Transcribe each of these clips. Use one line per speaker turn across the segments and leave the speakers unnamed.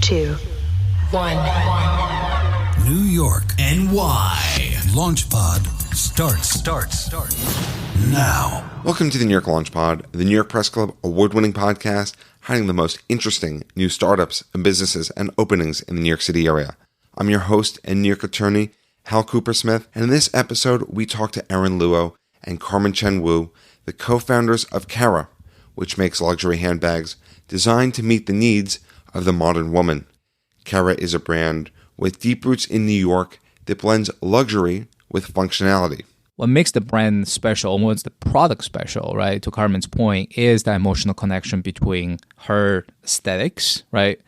2, 1.
New York, NY. LaunchPod starts now.
Welcome to the New York LaunchPod, the New York Press Club award-winning podcast highlighting the most interesting new startups and businesses and openings in the New York City area. I'm your host and New York attorney, Hal Cooper-Smith, and in this episode, we talk to Luo and Carmen Chen, the co-founders of Caraa, which makes luxury handbags designed to meet the needs of the modern woman. Caraa is a brand with deep roots in New York that blends luxury with functionality.
What makes the brand special, and what's the product special, right, to Carmen's point, is the emotional connection between her aesthetics, right,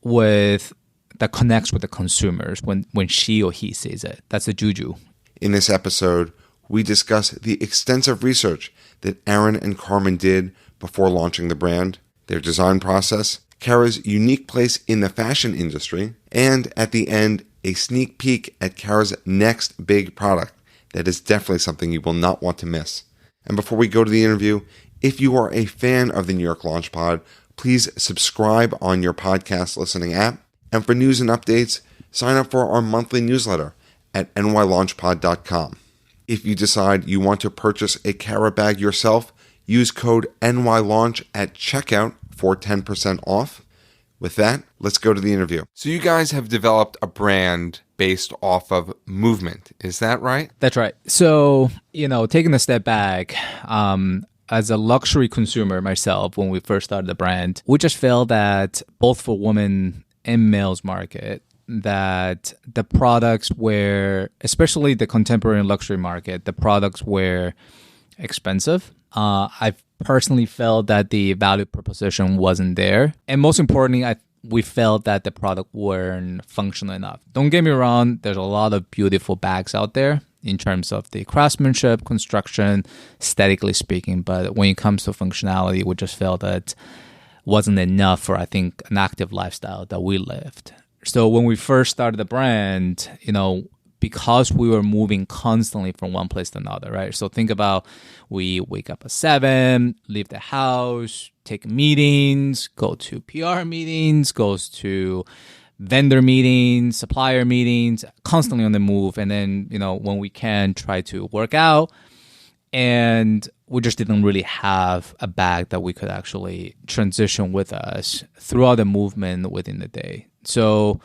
that connects with the consumers when she or he sees it. That's the juju.
In this episode, we discuss the extensive research that Aaron and Carmen did before launching the brand, their design process, Caraa's unique place in the fashion industry, and at the end, a sneak peek at Caraa's next big product that is definitely something you will not want to miss. And before we go to the interview, if you are a fan of the New York LaunchPod, please subscribe on your podcast listening app. And for news and updates, sign up for our monthly newsletter at nylaunchpod.com. If you decide you want to purchase a Caraa bag yourself, use code NYLaunch at checkout for 10% off. With that, let's go to the interview. So you guys have developed a brand based off of movement. Is that right?
That's right. So, taking a step back, as a luxury consumer myself, when we first started the brand, we just felt that both for women and males market, that the products were, especially the contemporary luxury market, the products were expensive. I've personally felt that the value proposition wasn't there. And most importantly, we felt that the product weren't functional enough. Don't get me wrong, there's a lot of beautiful bags out there in terms of the craftsmanship, construction, aesthetically speaking. But when it comes to functionality, we just felt that wasn't enough for, I think, an active lifestyle that we lived. So when we first started the brand, because we were moving constantly from one place to another, right? So think about, we wake up at 7, leave the house, take meetings, go to PR meetings, goes to vendor meetings, supplier meetings, constantly on the move. And then, when we can, try to work out. And we just didn't really have a bag that we could actually transition with us throughout the movement within the day. So,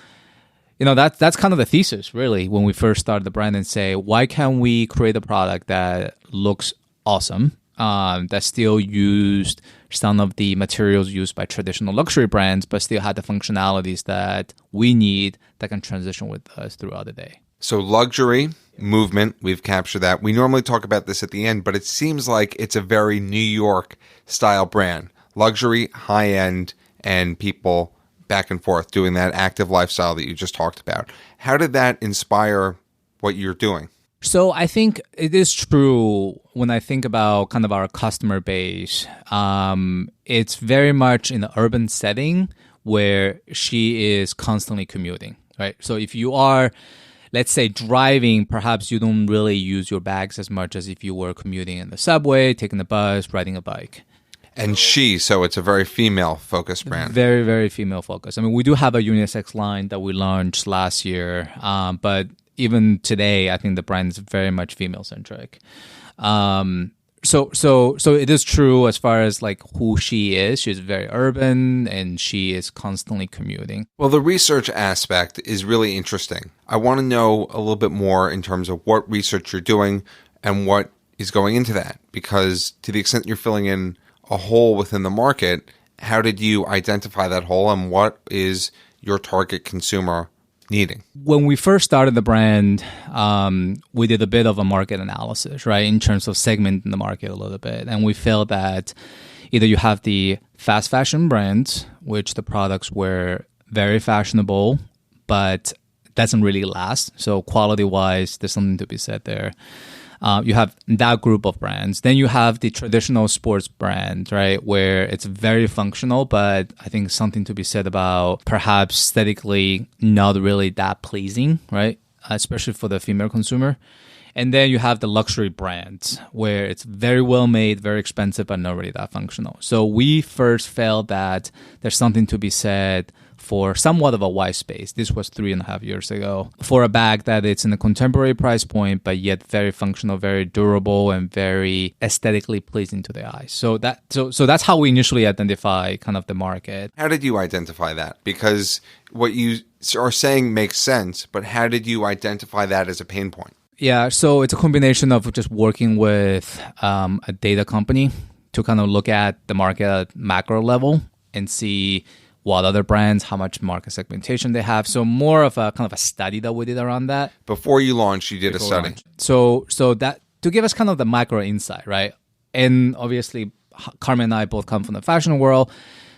that's kind of the thesis, really, when we first started the brand and say, why can't we create a product that looks awesome, that still used some of the materials used by traditional luxury brands, but still had the functionalities that we need that can transition with us throughout the day.
So luxury, movement, we've captured that. We normally talk about this at the end, but it seems like it's a very New York style brand. Luxury, high-end, and people back and forth doing that active lifestyle that you just talked about. How did that inspire what you're doing?
So I think it is true when I think about kind of our customer base. It's very much in the urban setting where she is constantly commuting, right? So if you are, let's say, driving, perhaps you don't really use your bags as much as if you were commuting in the subway, taking the bus, riding a bike.
And so it's a very female-focused brand.
Very, very female-focused. I mean, we do have a unisex line that we launched last year, but even today, I think the brand is very much female-centric. So it is true as far as like who she is. She's very urban, and she is constantly commuting.
Well, the research aspect is really interesting. I want to know a little bit more in terms of what research you're doing and what is going into that, because to the extent you're filling in a hole within the market, how did you identify that hole, and what is your target consumer needing?
When we first started the brand, we did a bit of a market analysis, right, in terms of segmenting the market a little bit. And we felt that either you have the fast fashion brands, which the products were very fashionable, but doesn't really last. So quality-wise, there's something to be said there. You have that group of brands. Then you have the traditional sports brand, right, where it's very functional, but I think something to be said about perhaps aesthetically not really that pleasing, right, especially for the female consumer. And then you have the luxury brands where it's very well made, very expensive, but not really that functional. So we first felt that there's something to be said for somewhat of a white space. This was 3.5 years ago. For a bag that it's in a contemporary price point, but yet very functional, very durable, and very aesthetically pleasing to the eye. So that's how we initially identify kind of the market.
How did you identify that? Because what you are saying makes sense, but how did you identify that as a pain point?
Yeah, so it's a combination of just working with a data company to kind of look at the market at macro level and see what other brands, how much market segmentation they have. So more of a kind of a study that we did around that.
Before you launched, you did a study.
So that to give us kind of the macro insight, right? And obviously, Carmen and I both come from the fashion world,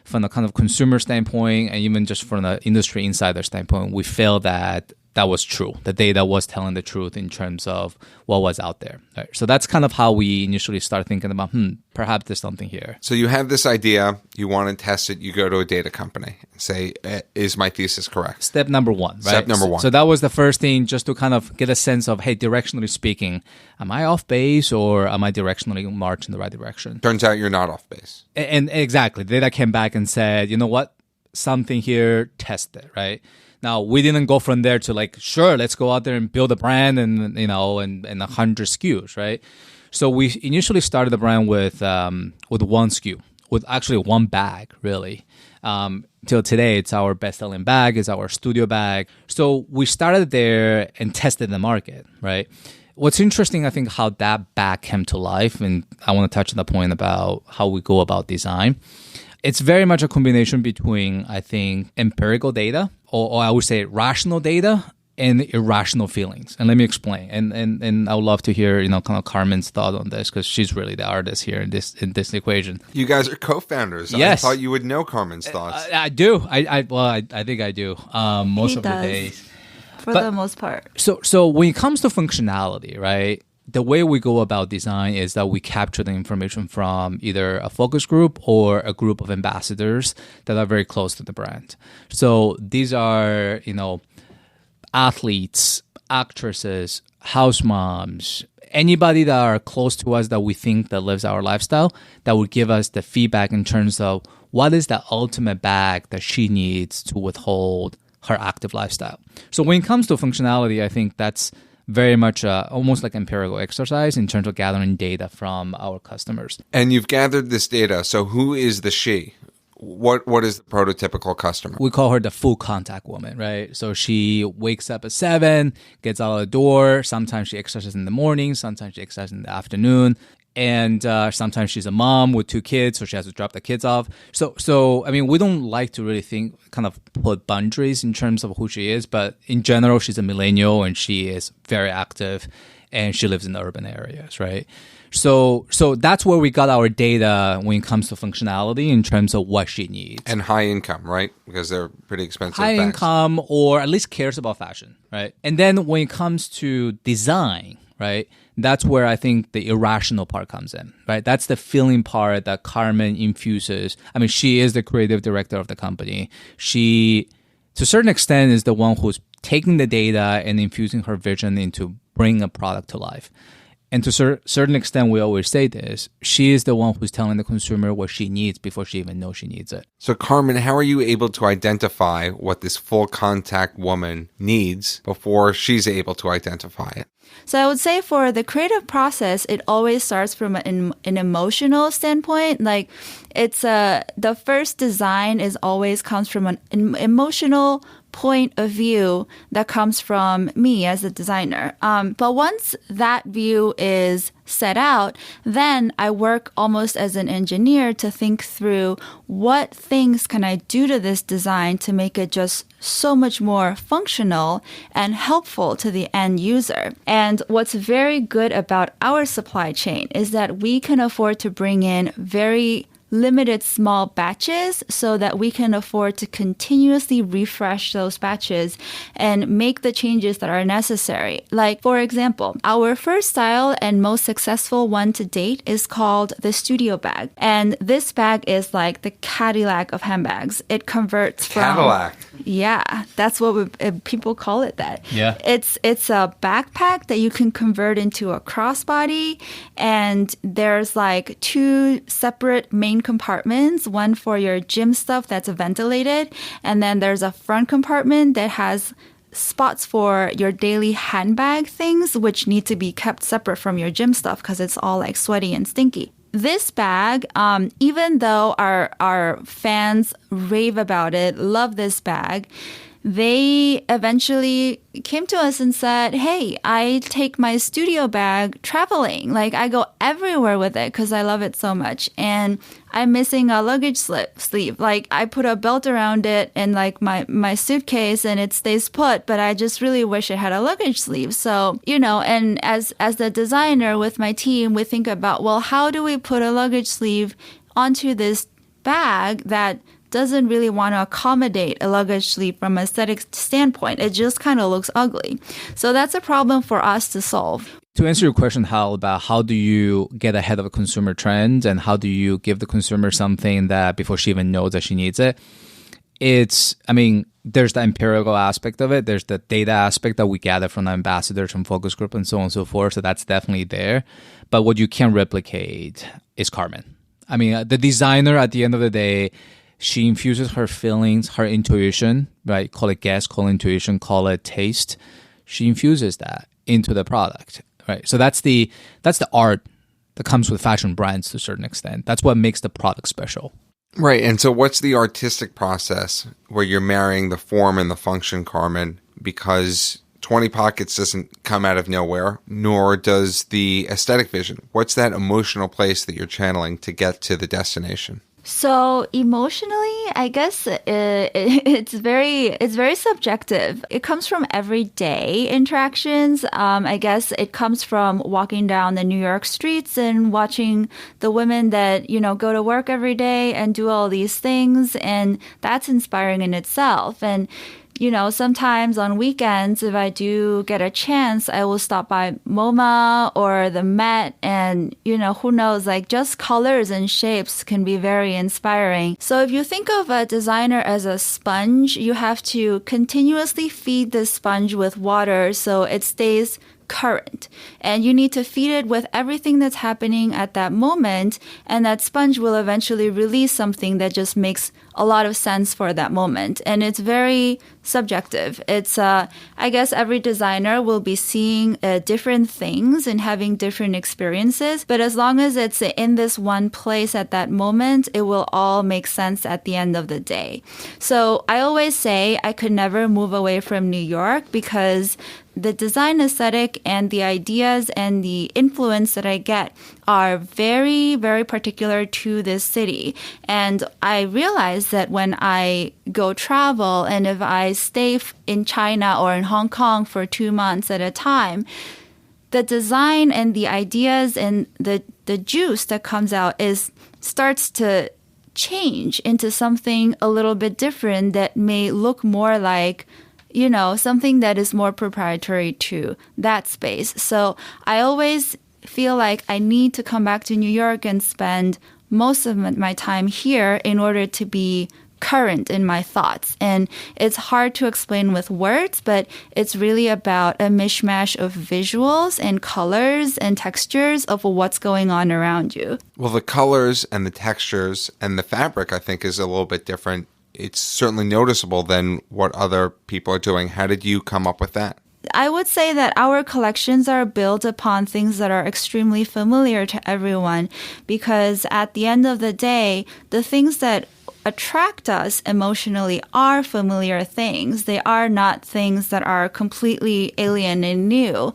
from the kind of consumer standpoint, and even just from the industry insider standpoint, we feel that was true. The data was telling the truth in terms of what was out there. Right? So that's kind of how we initially started thinking about, perhaps there's something here.
So you have this idea, you want to test it, you go to a data company and say, is my thesis correct?
Step number one, right?
Step number one.
So that was the first thing, just to kind of get a sense of, hey, directionally speaking, am I off base or am I directionally marching in the right direction?
Turns out you're not off base.
And exactly. The data came back and said, you know what? Something here, test it, right? Now, we didn't go from there to like, sure, let's go out there and build a brand and 100 SKUs, right? So we initially started the brand with one SKU, with actually one bag, really. Till today, it's our best-selling bag, it's our studio bag. So we started there and tested the market, right? What's interesting, I think, how that bag came to life, and I want to touch on the point about how we go about design. It's very much a combination between, I think, empirical data, or I would say rational data, and irrational feelings. And let me explain. And I would love to hear, kind of Carmen's thought on this, because she's really the artist here in this equation.
You guys are co-founders.
Yes.
I thought you would know Carmen's thoughts.
I do. I think I do. Most of the days.
For the most part.
So when it comes to functionality, right? The way we go about design is that we capture the information from either a focus group or a group of ambassadors that are very close to the brand. So these are, athletes, actresses, house moms, anybody that are close to us that we think that lives our lifestyle, that would give us the feedback in terms of what is the ultimate bag that she needs to withhold her active lifestyle. So when it comes to functionality, I think that's very much almost like empirical exercise in terms of gathering data from our customers.
And you've gathered this data. So who is the she? What is the prototypical customer?
We call her the full contact woman, right? So she wakes up at 7, gets out of the door. Sometimes she exercises in the morning. Sometimes she exercises in the afternoon. And sometimes she's a mom with 2 kids, so she has to drop the kids off. So I mean, we don't like to really kind of put boundaries in terms of who she is, but in general, she's a millennial and she is very active and she lives in the urban areas, right? So that's where we got our data when it comes to functionality in terms of what she needs.
And high income, right? Because they're pretty expensive
High
bags.
income, or at least cares about fashion, right? And then when it comes to design, right? That's where I think the irrational part comes in, right? That's the feeling part that Carmen infuses. I mean, she is the creative director of the company. She, to a certain extent, is the one who's taking the data and infusing her vision into bringing a product to life. And to a certain extent, we always say this, she is the one who's telling the consumer what she needs before she even knows she needs it.
So Carmen, how are you able to identify what this full contact woman needs before she's able to identify it?
So I would say for the creative process, it always starts from an emotional standpoint. Like it's the first design is always comes from an emotional point of view that comes from me as a designer. But once that view is set out, then I work almost as an engineer to think through what things can I do to this design to make it just so much more functional and helpful to the end user. And what's very good about our supply chain is that we can afford to bring in very limited small batches so that we can afford to continuously refresh those batches and make the changes that are necessary. Like, for example, our first style and most successful one to date is called the studio bag. And this bag is like the Cadillac of handbags. It converts from...
Cadillac.
Yeah, that's what people call it that.
Yeah.
It's a backpack that you can convert into a crossbody, and there's like 2 separate main different compartments, one for your gym stuff that's ventilated, and then there's a front compartment that has spots for your daily handbag things, which need to be kept separate from your gym stuff because it's all like sweaty and stinky. This bag, even though our fans rave about it, love this bag, they eventually came to us and said, hey, I take my studio bag traveling. Like, I go everywhere with it because I love it so much. And I'm missing a luggage sleeve. Like, I put a belt around it and like my suitcase and it stays put, but I just really wish it had a luggage sleeve. So, and as the designer with my team, we think about, well, how do we put a luggage sleeve onto this bag that doesn't really want to accommodate a luggage sleeve from an aesthetic standpoint. It just kind of looks ugly. So that's a problem for us to solve.
To answer your question, Hal, about how do you get ahead of a consumer trend and how do you give the consumer something that before she even knows that she needs it, there's the empirical aspect of it. There's the data aspect that we gather from the ambassadors, from focus group and so on and so forth. So that's definitely there. But what you can replicate is Carmen. The designer at the end of the day, she infuses her feelings, her intuition, right? Call it guess, call it intuition, call it taste. She infuses that into the product, right? So that's the art that comes with fashion brands to a certain extent. That's what makes the product special.
Right. And so what's the artistic process where you're marrying the form and the function, Carmen? Because 20 pockets doesn't come out of nowhere, nor does the aesthetic vision. What's that emotional place that you're channeling to get to the destination?
So emotionally, I guess it's very subjective. It comes from everyday interactions. I guess it comes from walking down the New York streets and watching the women that, go to work every day and do all these things. And that's inspiring in itself. And sometimes on weekends, if I do get a chance, I will stop by MoMA or the Met and, who knows, like just colors and shapes can be very inspiring. So if you think of a designer as a sponge, you have to continuously feed this sponge with water so it stays current. And you need to feed it with everything that's happening at that moment. And that sponge will eventually release something that just makes a lot of sense for that moment. And it's very subjective. It's, I guess every designer will be seeing different things and having different experiences. But as long as it's in this one place at that moment, it will all make sense at the end of the day. So I always say I could never move away from New York because the design aesthetic and the ideas and the influence that I get are very, very particular to this city. And I realize that when I go travel and if I stay in China or in Hong Kong for 2 months at a time, the design and the ideas and the juice that comes out starts to change into something a little bit different that may look more like something that is more proprietary to that space. So I always feel like I need to come back to New York and spend most of my time here in order to be current in my thoughts. And it's hard to explain with words, but it's really about a mishmash of visuals and colors and textures of what's going on around you.
Well, the colors and the textures and the fabric, I think, is a little bit different. It's certainly noticeable than what other people are doing. How did you come up with that?
I would say that our collections are built upon things that are extremely familiar to everyone because at the end of the day, the things that attract us emotionally are familiar things. They are not things that are completely alien and new.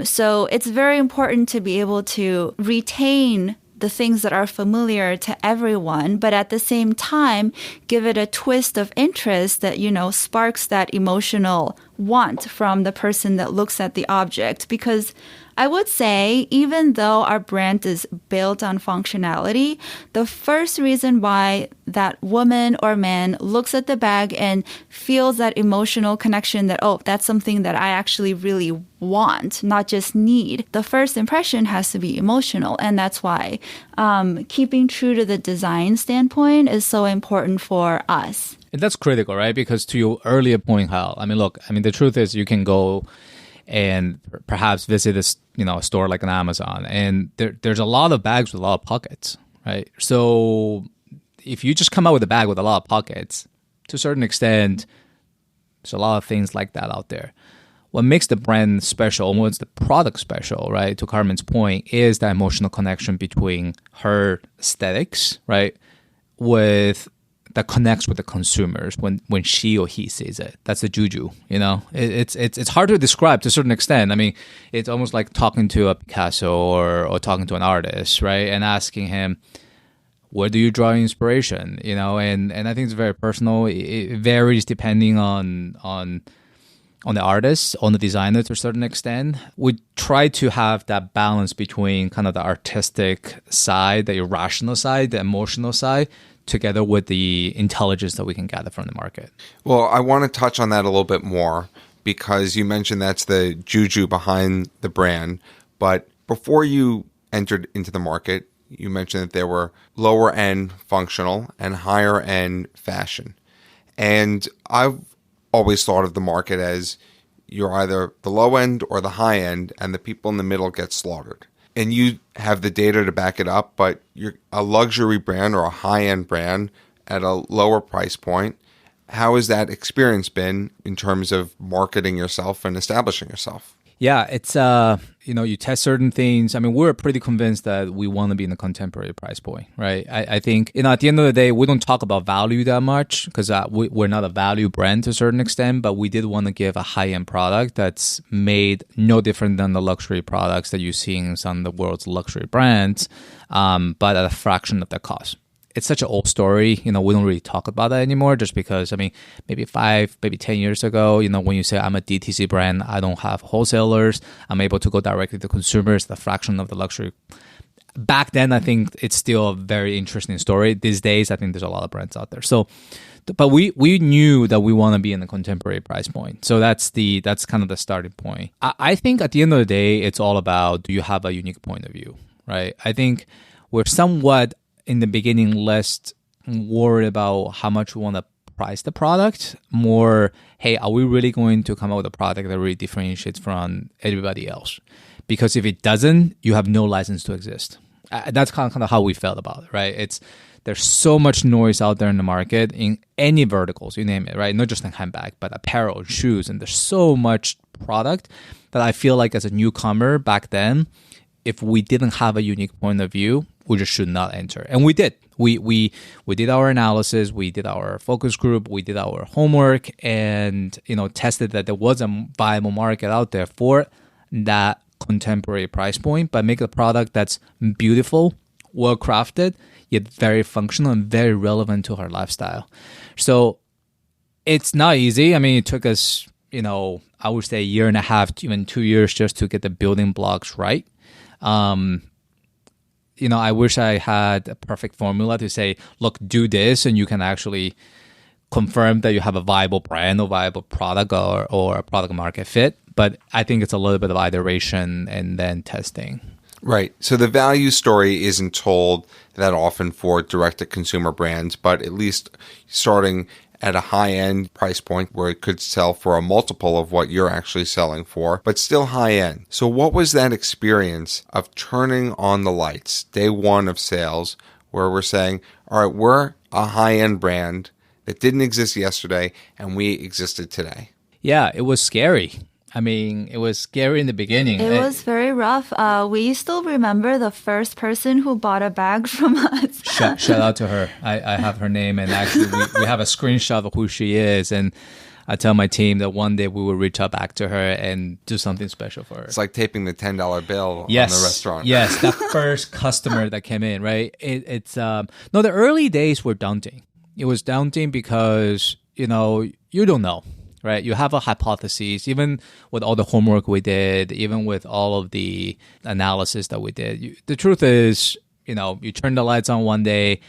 So it's very important to be able to retain the things that are familiar to everyone, but at the same time, give it a twist of interest that, sparks that emotional want from the person that looks at the object. Because I would say, even though our brand is built on functionality, the first reason why that woman or man looks at the bag and feels that emotional connection that, oh, that's something that I actually really want, not just need. The first impression has to be emotional. And that's why keeping true to the design standpoint is so important for us.
And that's critical, right? Because to your earlier point, Hal, the truth is you can go and perhaps visit a store like an Amazon, and there's a lot of bags with a lot of pockets, right? right? So if you just come out with a bag with a lot of pockets, to a certain extent, there's a lot of things like that out there. What makes the brand special, and what's the product special, right, to Carmen's point, is the emotional connection between her aesthetics, right, with that connects with the consumers when she or he sees it. That's the juju, you know. It's hard to describe to a certain extent. I mean, it's almost like talking to a Picasso or talking to an artist, right, and asking him, where do you draw inspiration, you know? And I think it's very personal. It varies depending on the artist, on the designer to a certain extent. We try to have that balance between kind of the artistic side, the irrational side, the emotional side, together with the intelligence that we can gather from the market.
Well, I want to touch on that a little bit more because you mentioned that's the juju behind the brand. But before you entered into the market, you mentioned that there were lower end functional and higher end fashion. And I've always thought of the market as you're either the low end or the high end, and the people in the middle get slaughtered. And you have the data to back it up, but you're a luxury brand or a high-end brand at a lower price point. How has that experience been in terms of marketing yourself and establishing yourself?
Yeah, it's, you test certain things. I mean, we're pretty convinced that we want to be in the contemporary price point, right? I think, at the end of the day, we don't talk about value that much because we're not a value brand to a certain extent, but we did want to give a high-end product that's made no different than the luxury products that you see in some of the world's luxury brands, but at a fraction of the cost. It's such an old story. We don't really talk about that anymore just because, maybe 5, maybe 10 years ago, when you say I'm a DTC brand, I don't have wholesalers. I'm able to go directly to consumers, the fraction of the luxury. Back then, I think it's still a very interesting story. These days, I think there's a lot of brands out there. So, but we knew that we want to be in the contemporary price point. So that's kind of the starting point. I think at the end of the day, it's all about, do you have a unique point of view, right? I think we're somewhat in the beginning less worried about how much we want to price the product, more, hey, are we really going to come out with a product that really differentiates from everybody else? Because if it doesn't, you have no license to exist. That's kind of how we felt about it, right? There's so much noise out there in the market in any verticals, you name it, right? Not just in handbag, but apparel, shoes, and there's so much product that I feel like as a newcomer back then, if we didn't have a unique point of view, we just should not enter. And we did. We did our analysis, we did our focus group, we did our homework, and tested that there was a viable market out there for that contemporary price point, but make a product that's beautiful, well crafted, yet very functional and very relevant to her lifestyle. So it's not easy. It took us, I would say a year and a half, even 2 years just to get the building blocks right. I wish I had a perfect formula to say, look, do this, and you can actually confirm that you have a viable brand or viable product or a product market fit. But I think it's a little bit of iteration and then testing.
Right. So the value story isn't told that often for direct-to-consumer brands, but at least starting at a high-end price point where it could sell for a multiple of what you're actually selling for, but still high-end. So what was that experience of turning on the lights, day one of sales, where we're saying, all right, we're a high-end brand that didn't exist yesterday, and we existed today?
Yeah, it was scary. It was scary in the beginning.
It was very rough. We still remember the first person who bought a bag from us.
Shout out to her. I have her name, and actually we have a screenshot of who she is. And I tell my team that one day we will reach out back to her and do something special for her.
It's like taping the $10 bill on the restaurant.
Yes, that first customer that came in, right? The early days were daunting. It was daunting because, you don't know. Right, you have a hypothesis, even with all the homework we did, even with all of the analysis that we did. The truth is, you turn the lights on one day,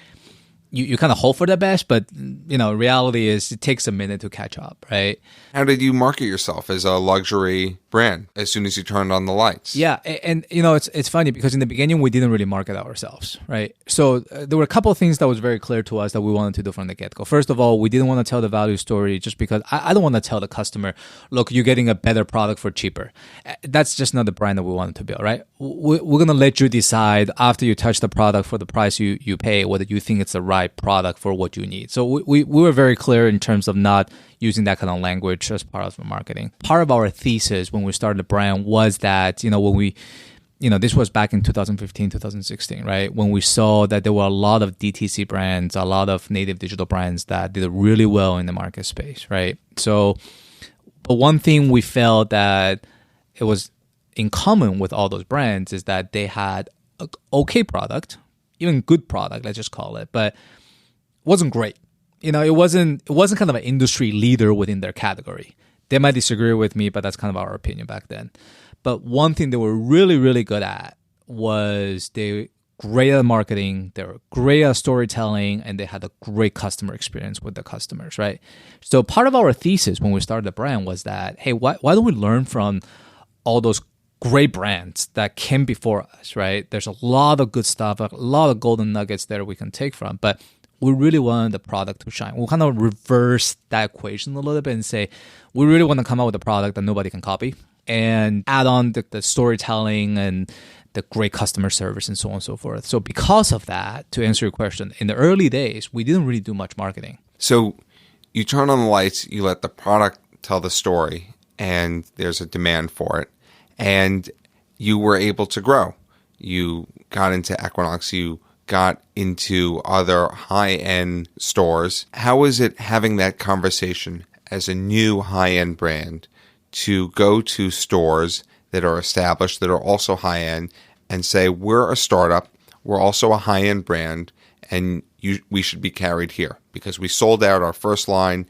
you kind of hope for the best, but, reality is it takes a minute to catch up, right?
How did you market yourself as a luxury brand as soon as you turned on the lights.
Yeah, and it's funny because in the beginning we didn't really market ourselves, right? So there were a couple of things that was very clear to us that we wanted to do from the get-go. First of all, we didn't want to tell the value story just because I don't want to tell the customer, look, you're getting a better product for cheaper. That's just not the brand that we wanted to build, right? We're going to let you decide after you touch the product for the price you pay whether you think it's the right product for what you need. So we were very clear in terms of not using that kind of language as part of the marketing. Part of our thesis when we started the brand was that, when we, this was back in 2015, 2016, right? When we saw that there were a lot of DTC brands, a lot of native digital brands that did really well in the market space, right? So, but one thing we felt that it was in common with all those brands is that they had an okay product, even good product, let's just call it, but wasn't great. It wasn't kind of an industry leader within their category. They might disagree with me, but that's kind of our opinion back then. But one thing they were really, really good at was they were great at marketing, they were great at storytelling, and they had a great customer experience with the customers, right? So part of our thesis when we started the brand was that, hey, why don't we learn from all those great brands that came before us, right? There's a lot of good stuff, a lot of golden nuggets there we can take from, but we really wanted the product to shine. We'll kind of reverse that equation a little bit and say, we really want to come out with a product that nobody can copy and add on the storytelling and the great customer service and so on and so forth. So because of that, to answer your question, in the early days, we didn't really do much marketing.
So you turn on the lights, you let the product tell the story, and there's a demand for it. And you were able to grow. You got into Equinox, you got into other high-end stores. How is it having that conversation as a new high-end brand to go to stores that are established, that are also high-end, and say, we're a startup, we're also a high-end brand, and we should be carried here? Because we sold out our first line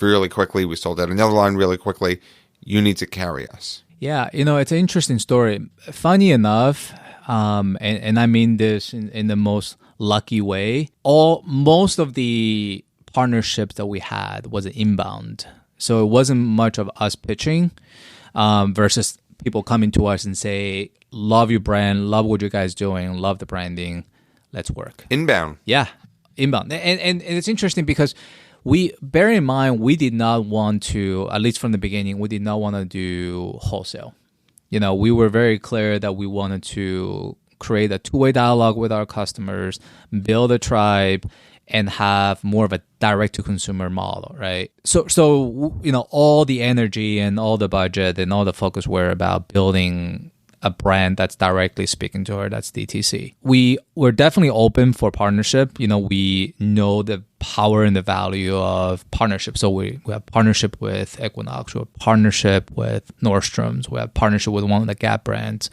really quickly, we sold out another line really quickly, you need to carry us.
Yeah, it's an interesting story. Funny enough, and I mean this in the most lucky way, most of the partnerships that we had was inbound. So it wasn't much of us pitching versus people coming to us and say, love your brand, love what you guys doing, love the branding, let's work.
Inbound.
Yeah, inbound. And it's interesting because bear in mind, we did not want to, at least from the beginning, we did not want to do wholesale. We were very clear that we wanted to create a two-way dialogue with our customers, build a tribe, and have more of a direct-to-consumer model, right? So all the energy and all the budget and all the focus were about building a brand that's directly speaking to her, that's DTC. We're definitely open for partnership. We know the power and the value of partnership. So we have partnership with Equinox, we have partnership with Nordstrom's, we have partnership with one of the Gap brands.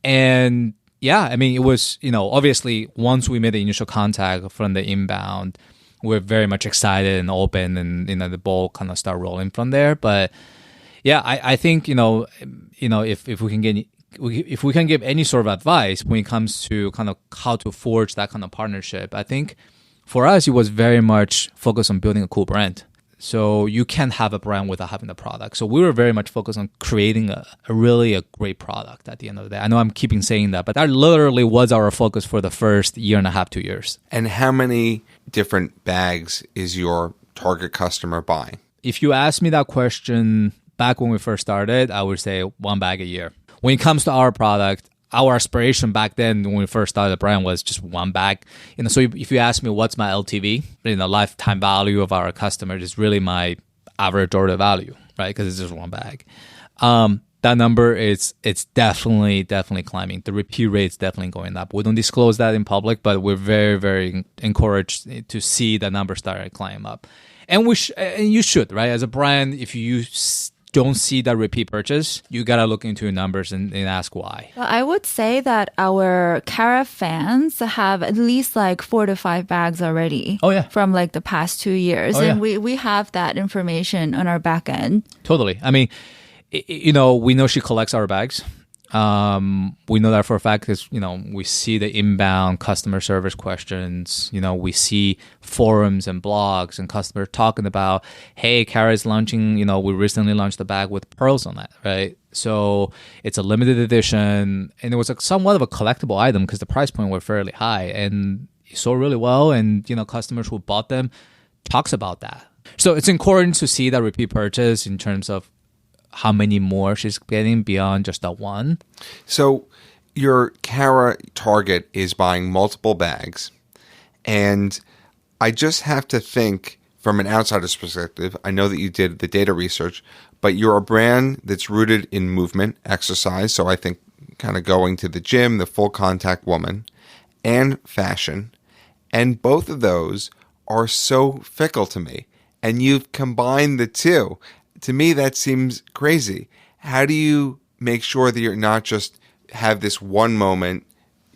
And yeah, I mean, it was, obviously once we made the initial contact from the inbound, we're very much excited and open, and, the ball kind of start rolling from there. But yeah, I think, if we can get, if we can give any sort of advice when it comes to kind of how to forge that kind of partnership, I think for us, it was very much focused on building a cool brand. So you can't have a brand without having the product. So we were very much focused on creating a really great product at the end of the day. I know I'm keeping saying that, but that literally was our focus for the first year and a half, 2 years.
And how many different bags is your target customer buying?
If you asked me that question back when we first started, I would say 1 bag a year. When it comes to our product, our aspiration back then when we first started the brand was just 1 bag. So if you ask me what's my LTV, lifetime value of our customers, is really my average order value, right? Because it's just 1 bag. That number it's definitely climbing. The repeat rate is definitely going up. We don't disclose that in public, but we're very, very encouraged to see the number start to climb up. And you should, right? As a brand, if you don't see that repeat purchase, you got to look into your numbers and ask why.
Well, I would say that our Caraa fans have at least 4 to 5 bags already.
Oh, yeah.
From the past 2 years.
Oh,
and
yeah.
we have that information on our back end.
Totally. I mean, we know she collects our bags. We know that for a fact because, we see the inbound customer service questions. We see forums and blogs and customers talking about, hey, Caraa is launching, we recently launched a bag with pearls on it, right? So it's a limited edition, and it was somewhat of a collectible item because the price point were fairly high, and it sold really well, and, customers who bought them talks about that. So it's important to see that repeat purchase in terms of how many more she's getting beyond just that one.
So your Caraa target is buying multiple bags. And I just have to think from an outsider's perspective, I know that you did the data research, but you're a brand that's rooted in movement, exercise. So I think kind of going to the gym, the full contact woman, and fashion. And both of those are so fickle to me. And you've combined the two. To me, that seems crazy. How do you make sure that you're not just have this one moment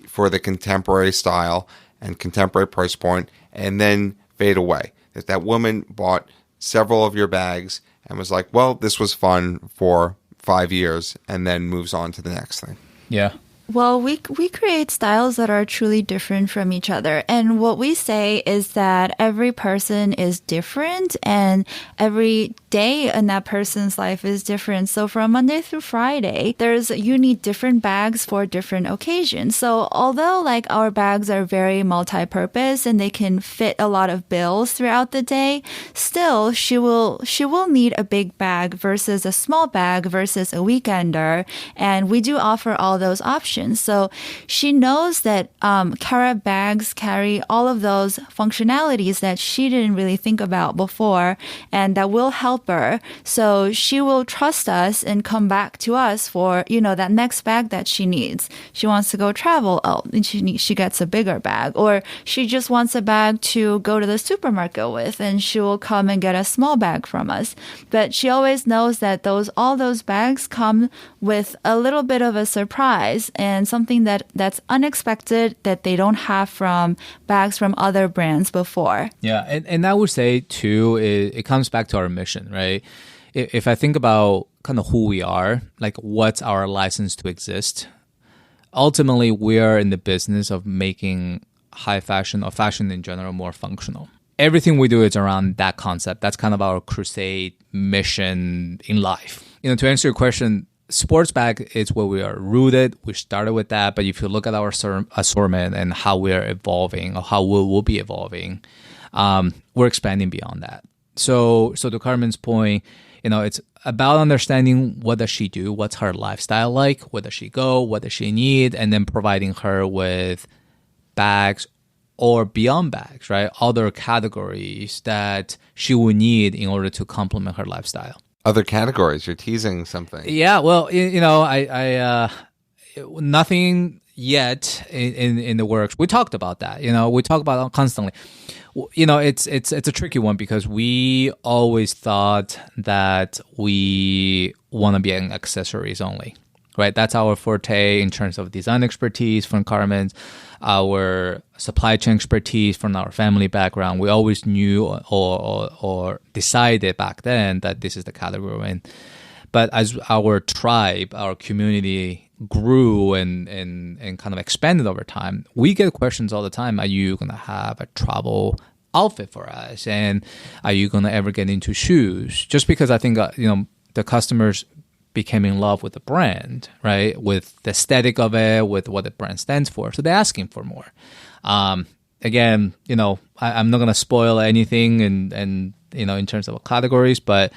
for the contemporary style and contemporary price point and then fade away? That woman bought several of your bags and was like, well, this was fun for 5 years, and then moves on to the next thing.
Yeah.
Well, we create styles that are truly different from each other. And what we say is that every person is different and every day in that person's life is different. So from Monday through Friday, you need different bags for different occasions. So although like our bags are very multi-purpose and they can fit a lot of bills throughout the day, still she will need a big bag versus a small bag versus a weekender. And we do offer all those options. So she knows that Caraa bags carry all of those functionalities that she didn't really think about before and that will help her. So she will trust us and come back to us for, that next bag that she needs. She wants to go travel. Oh, and she gets a bigger bag. Or she just wants a bag to go to the supermarket with, and she will come and get a small bag from us. But she always knows that all those bags come with a little bit of a surprise and something that's unexpected that they don't have from bags from other brands before.
Yeah, and I would say too, it comes back to our mission, right? If I think about kind of who we are, like what's our license to exist, ultimately we are in the business of making high fashion or fashion in general more functional. Everything we do is around that concept. That's kind of our crusade mission in life. To answer your question, sports bag is where we are rooted. We started with that, but if you look at our assortment and how we are evolving or how we will be evolving, we're expanding beyond that. So to Carmen's point, it's about understanding what does she do, what's her lifestyle like, where does she go, what does she need, and then providing her with bags or beyond bags, right? Other categories that she would need in order to complement her lifestyle.
Other categories, you're teasing something.
Yeah, well, I nothing yet in the works. We talked about that. We talk about it constantly. It's a tricky one because we always thought that we want to be in accessories only, right? That's our forte in terms of design expertise from Carmen's, our supply chain expertise from our family background. We always knew or decided back then that this is the category we're in. But as our tribe, our community grew and kind of expanded over time, we get questions all the time. Are you going to have a travel outfit for us? And are you going to ever get into shoes? Just because I think, the customers became in love with the brand, right? With the aesthetic of it, with what the brand stands for. So they're asking for more. Again, I'm not going to spoil anything and in terms of categories, but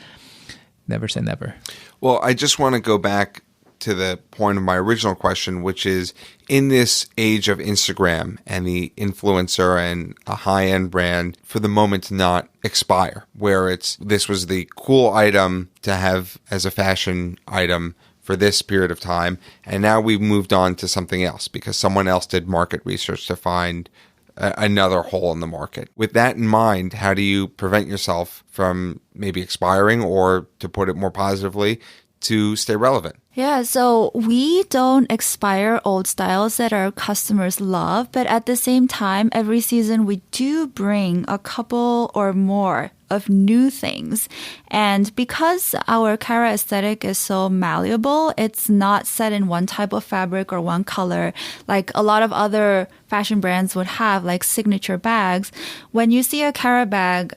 never say never.
Well, I just want to go back to the point of my original question, which is in this age of Instagram and the influencer and a high-end brand, for the moment to not expire, where this was the cool item to have as a fashion item for this period of time, and now we've moved on to something else because someone else did market research to find another hole in the market. With that in mind, how do you prevent yourself from maybe expiring, or to put it more positively, to stay relevant?
Yeah, so we don't expire old styles that our customers love, but at the same time, every season we do bring a couple or more of new things. And because our Caraa aesthetic is so malleable, it's not set in one type of fabric or one color like a lot of other fashion brands would have, like signature bags. When you see a Caraa bag,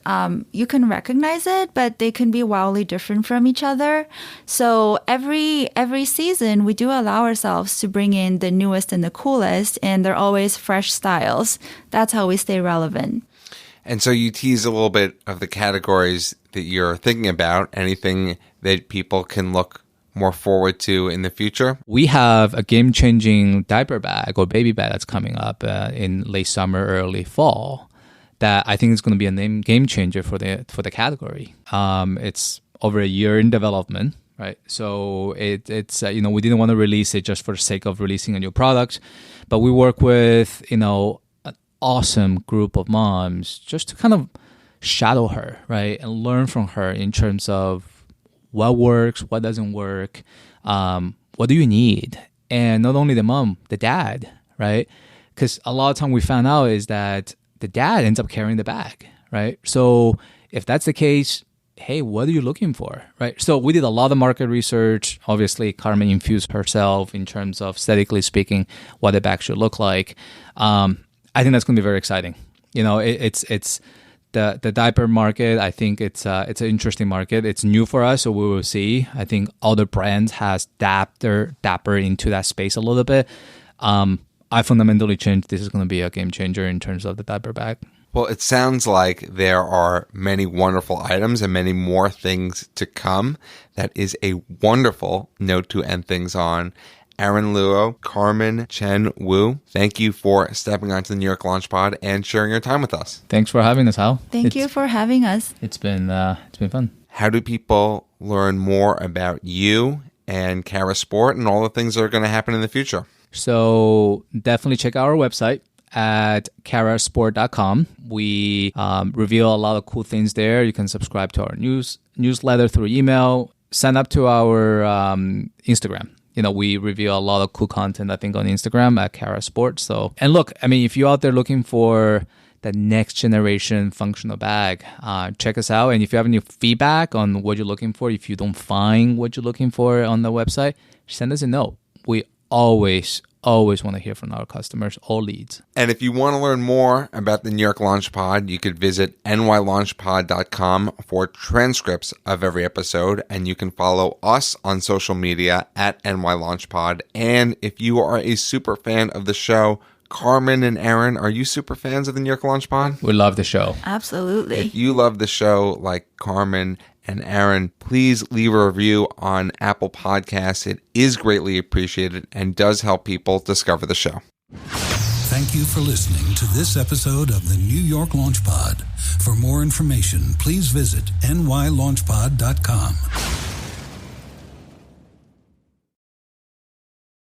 you can recognize it, but they can be wildly different from each other. So every season, we do allow ourselves to bring in the newest and the coolest, and they're always fresh styles. That's how we stay relevant.
And so you tease a little bit of the categories that you're thinking about, anything that people can look more forward to in the future?
We have a game-changing diaper bag or baby bag that's coming up in late summer, early fall that I think is going to be a game changer for the category. It's over a year in development, right? So it's we didn't want to release it just for the sake of releasing a new product, but we work with an awesome group of moms just to kind of shadow her, right, and learn from her in terms of what works, what doesn't work, what do you need? And not only the mom, the dad, right? Because a lot of time we found out is that the dad ends up carrying the bag, right? So if that's the case, hey, what are you looking for, right? So we did a lot of market research. Obviously, Carmen infused herself in terms of aesthetically speaking, what the bag should look like. I think that's going to be very exciting. It's the diaper market. I think it's an interesting market. It's new for us, so we will see. I think other brands has dapper into that space a little bit. I fundamentally changed. This is going to be a game changer in terms of the diaper bag.
Well, it sounds like there are many wonderful items and many more things to come. That is a wonderful note to end things on. Aaron Luo, Carmen Chen Wu, thank you for stepping onto the New York Launch Pod and sharing your time with us.
Thanks for having us, Hal.
Thank you for having us.
It's been fun.
How do people learn more about you and Caraa Sport and all the things that are going to happen in the future?
So definitely check out our website at caraasport.com. We reveal a lot of cool things there. You can subscribe to our newsletter through email. Sign up to our Instagram. We reveal a lot of cool content, I think, on Instagram at Caraas Sport. So, and look, if you're out there looking for the next generation functional bag, check us out. And if you have any feedback on what you're looking for, if you don't find what you're looking for on the website, send us a note. We always want to hear from our customers, all leads.
And if you want to learn more about the New York Launch Pod, you could visit nylaunchpod.com for transcripts of every episode, and you can follow us on social media at nylaunchpod. And if you are a super fan of the show, Carmen and Aaron, are you super fans of the New York Launch Pod?
We love the show.
Absolutely.
If you love the show like Carmen and Aaron, please leave a review on Apple Podcasts. It is greatly appreciated and does help people discover the show.
Thank you for listening to this episode of the New York Launch Pod. For more information, please visit nylaunchpod.com.